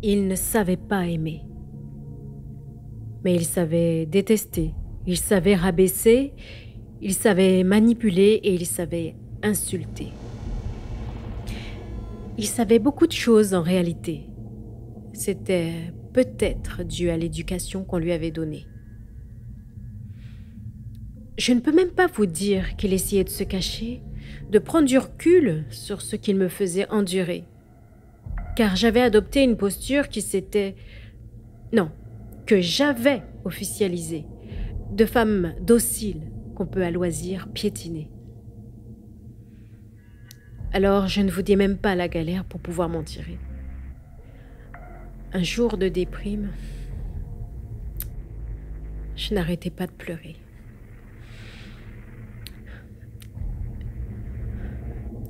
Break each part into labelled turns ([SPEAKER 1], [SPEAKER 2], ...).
[SPEAKER 1] Il ne savait pas aimer, mais il savait détester, il savait rabaisser, il savait manipuler et il savait insulter. Il savait beaucoup de choses en réalité. C'était peut-être dû à l'éducation qu'on lui avait donnée. Je ne peux même pas vous dire qu'il essayait de se cacher, de prendre du recul sur ce qu'il me faisait endurer. Car j'avais adopté une posture qui s'était... Non, que j'avais officialisée, de femme docile qu'on peut à loisir piétiner. Alors je ne vous dis même pas la galère pour pouvoir m'en tirer. Un jour de déprime, je n'arrêtais pas de pleurer.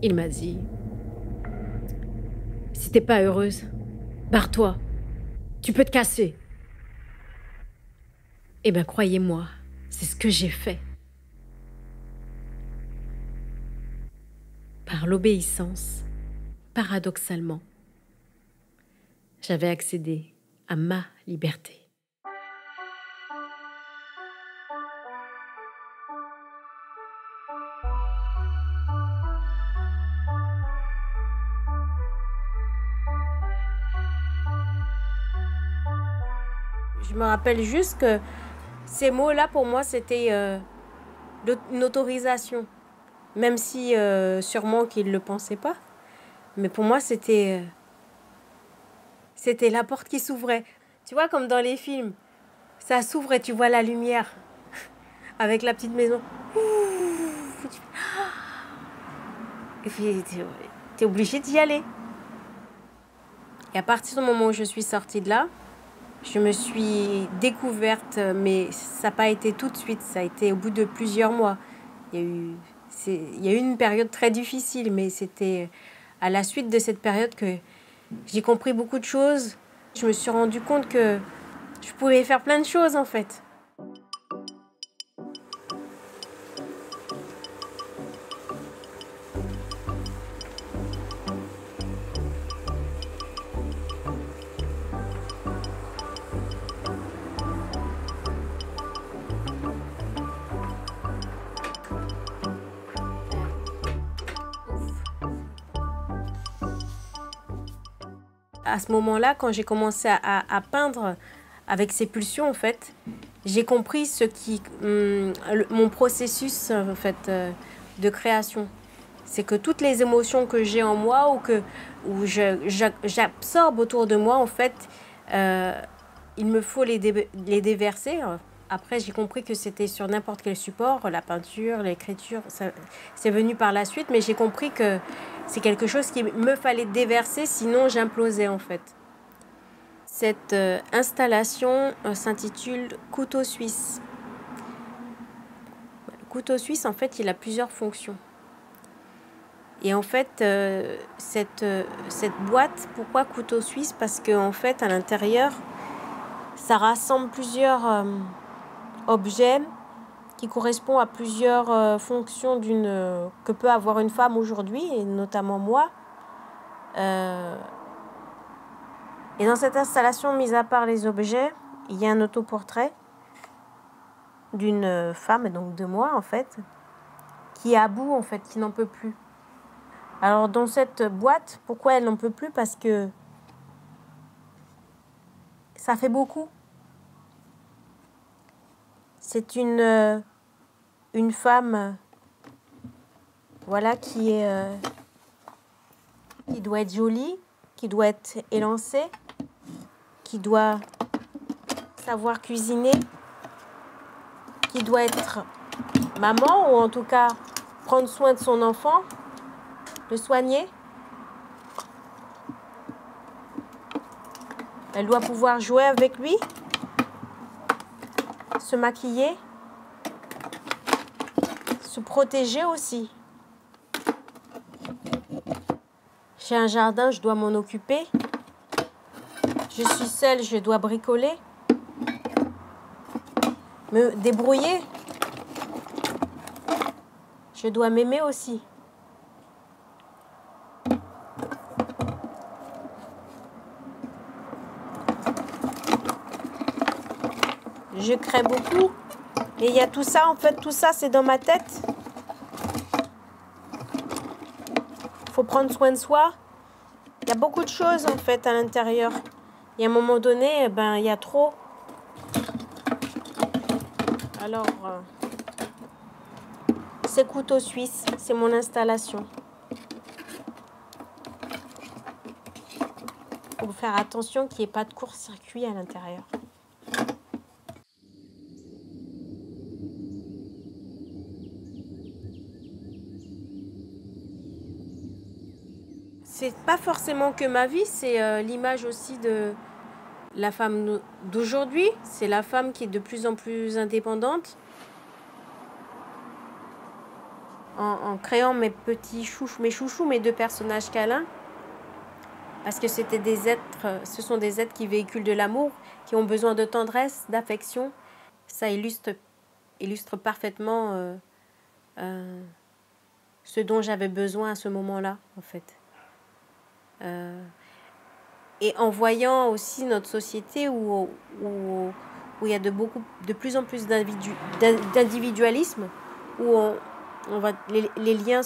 [SPEAKER 1] Il m'a dit, si t'es pas heureuse, barre-toi, tu peux te casser. Eh bien, croyez-moi, c'est ce que j'ai fait. Par l'obéissance, paradoxalement, j'avais accédé à ma liberté. Je me rappelle juste que ces mots-là, pour moi, c'était une autorisation. Même si sûrement qu'il ne le pensait pas. Mais pour moi, c'était la porte qui s'ouvrait. Tu vois, comme dans les films, ça s'ouvre et tu vois la lumière avec la petite maison. Et puis, tu es obligé d'y aller. Et à partir du moment où je suis sortie de là, je me suis découverte, mais ça n'a pas été tout de suite, ça a été au bout de plusieurs mois. Il y a eu une période très difficile, mais c'était à la suite de cette période que j'ai compris beaucoup de choses. Je me suis rendu compte que je pouvais faire plein de choses en fait. À ce moment-là, quand j'ai commencé à peindre avec ces pulsions, en fait, j'ai compris mon processus en fait, de création. C'est que toutes les émotions que j'ai en moi ou j'absorbe autour de moi, en fait, il me faut les déverser. Après, j'ai compris que c'était sur n'importe quel support, la peinture, l'écriture, c'est venu par la suite, mais j'ai compris que c'est quelque chose qu'il me fallait déverser, sinon j'implosais en fait. Cette installation s'intitule Couteau suisse. Le couteau suisse, en fait, il a plusieurs fonctions. Et en fait, cette boîte, pourquoi couteau suisse? Parce qu'en fait, à l'intérieur, ça rassemble plusieurs objets qui correspondent à plusieurs fonctions que peut avoir une femme aujourd'hui, et notamment moi. Et dans cette installation, mis à part les objets, il y a un autoportrait d'une femme, donc de moi en fait, qui est à bout en fait, qui n'en peut plus. Alors dans cette boîte, pourquoi elle n'en peut plus? Parce que ça fait beaucoup. C'est une femme, voilà, qui doit être jolie, qui doit être élancée, qui doit savoir cuisiner, qui doit être maman, ou en tout cas prendre soin de son enfant, le soigner. Elle doit pouvoir jouer avec lui, se maquiller, se protéger aussi. J'ai un jardin, je dois m'en occuper. Je suis seule, je dois bricoler, me débrouiller. Je dois m'aimer aussi. Je crée beaucoup. Et il y a tout ça, en fait, tout ça, c'est dans ma tête. Il faut prendre soin de soi. Il y a beaucoup de choses, en fait, à l'intérieur. Et à un moment donné, ben, il y a trop. Alors, c'est couteau suisse, c'est mon installation. Il faut faire attention qu'il n'y ait pas de court-circuit à l'intérieur. C'est pas forcément que ma vie, c'est l'image aussi de la femme d'aujourd'hui. C'est la femme qui est de plus en plus indépendante. En créant mes petits chouchous, mes deux personnages câlins. Parce que c'était des êtres, ce sont des êtres qui véhiculent de l'amour, qui ont besoin de tendresse, d'affection. Ça illustre parfaitement ce dont j'avais besoin à ce moment-là, en fait. Et en voyant aussi notre société où il y a de plus en plus d'individualisme, où les liens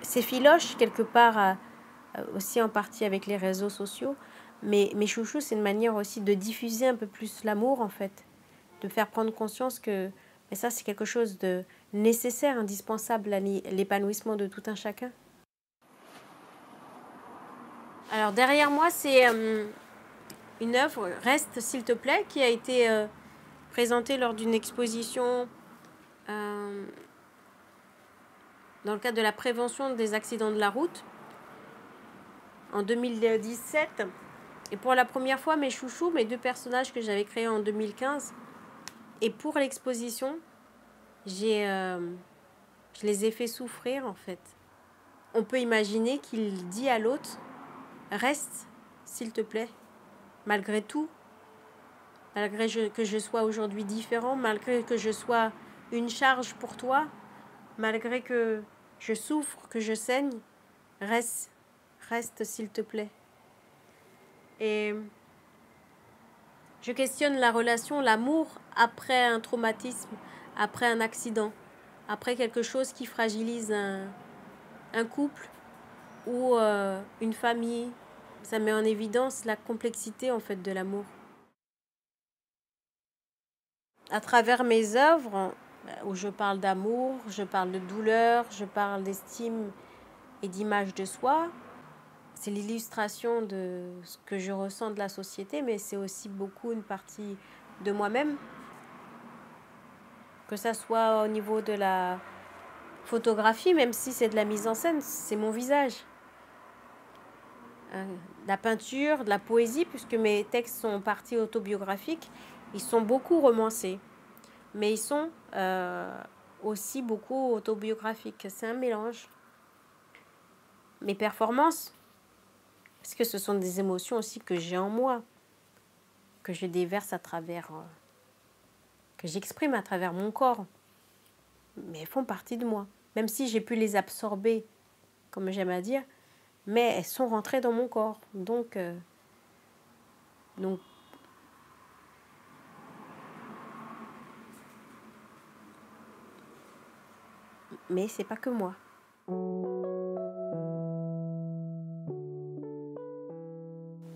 [SPEAKER 1] s'effilochent quelque part, aussi en partie avec les réseaux sociaux. Mais mes chouchous, c'est une manière aussi de diffuser un peu plus l'amour, en fait. De faire prendre conscience que mais ça, c'est quelque chose de nécessaire, indispensable à l'épanouissement de tout un chacun. Alors, derrière moi, c'est une œuvre, Reste, s'il te plaît, qui a été présentée lors d'une exposition dans le cadre de la prévention des accidents de la route en 2017. Et pour la première fois, mes chouchous, mes deux personnages que j'avais créés en 2015, et pour l'exposition, je les ai fait souffrir, en fait. On peut imaginer qu'il dit à l'autre « Reste, s'il te plaît, malgré tout, malgré que je sois aujourd'hui différent, malgré que je sois une charge pour toi, malgré que je souffre, que je saigne, reste, s'il te plaît. » Et je questionne la relation, l'amour après un traumatisme, après un accident, après quelque chose qui fragilise un couple ou une famille. Ça met en évidence la complexité, en fait, de l'amour. À travers mes œuvres, où je parle d'amour, je parle de douleur, je parle d'estime et d'image de soi, c'est l'illustration de ce que je ressens de la société, mais c'est aussi beaucoup une partie de moi-même. Que ça soit au niveau de la photographie, même si c'est de la mise en scène, c'est mon visage. De la peinture, de la poésie, puisque mes textes sont en partie autobiographiques, ils sont beaucoup romancés, mais ils sont aussi beaucoup autobiographiques. C'est un mélange. Mes performances, parce que ce sont des émotions aussi que j'ai en moi, que je déverse à travers, que j'exprime à travers mon corps, mais elles font partie de moi, même si j'ai pu les absorber, comme j'aime à dire, mais elles sont rentrées dans mon corps. Donc mais c'est pas que moi.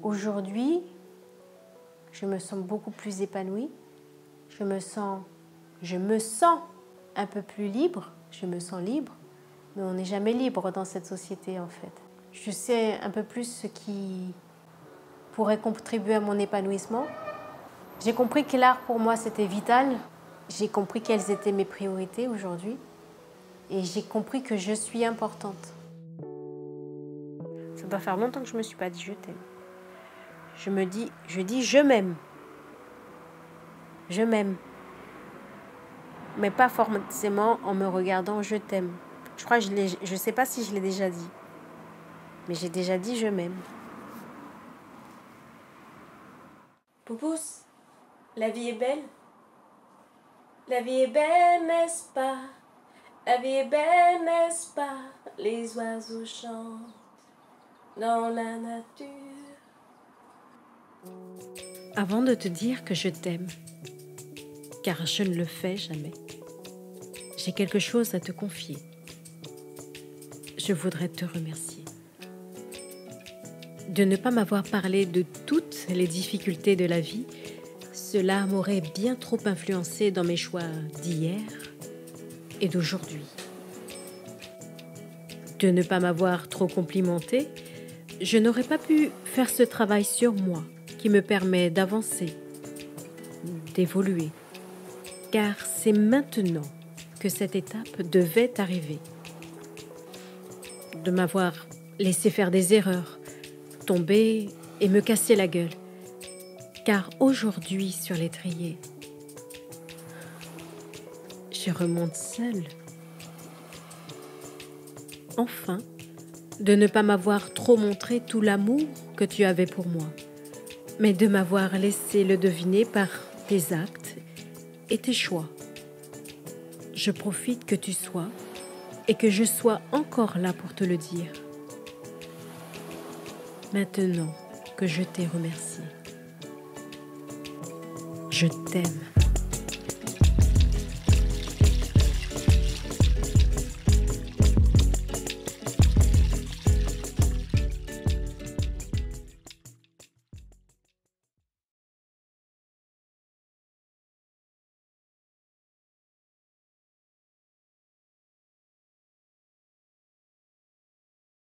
[SPEAKER 1] Aujourd'hui, je me sens beaucoup plus épanouie. Je me sens un peu plus libre. Je me sens libre, mais on n'est jamais libre dans cette société, en fait. Je sais un peu plus ce qui pourrait contribuer à mon épanouissement. J'ai compris que l'art, pour moi, c'était vital. J'ai compris quelles étaient mes priorités aujourd'hui. Et j'ai compris que je suis importante. Ça doit faire longtemps que je ne me suis pas dit je t'aime. Je dis je m'aime. Je m'aime. Mais pas forcément en me regardant je t'aime. Je sais pas si je l'ai déjà dit. Mais j'ai déjà dit je m'aime. Poupous, la vie est belle. La vie est belle, n'est-ce pas? La vie est belle, n'est-ce pas? Les oiseaux chantent. dans la nature.
[SPEAKER 2] Avant de te dire que je t'aime, car je ne le fais jamais, j'ai quelque chose à te confier. Je voudrais te remercier de ne pas m'avoir parlé de toutes les difficultés de la vie. Cela m'aurait bien trop influencé dans mes choix d'hier et d'aujourd'hui. De ne pas m'avoir trop complimenté, je n'aurais pas pu faire ce travail sur moi qui me permet d'avancer, d'évoluer, car c'est maintenant que cette étape devait arriver. De m'avoir laissé faire des erreurs, tomber et me casser la gueule, car aujourd'hui sur l'étrier, je remonte seule. Enfin, de ne pas m'avoir trop montré tout l'amour que tu avais pour moi, mais de m'avoir laissé le deviner par tes actes et tes choix. Je profite que tu sois et que je sois encore là pour te le dire. Maintenant que je t'ai remercié, je t'aime.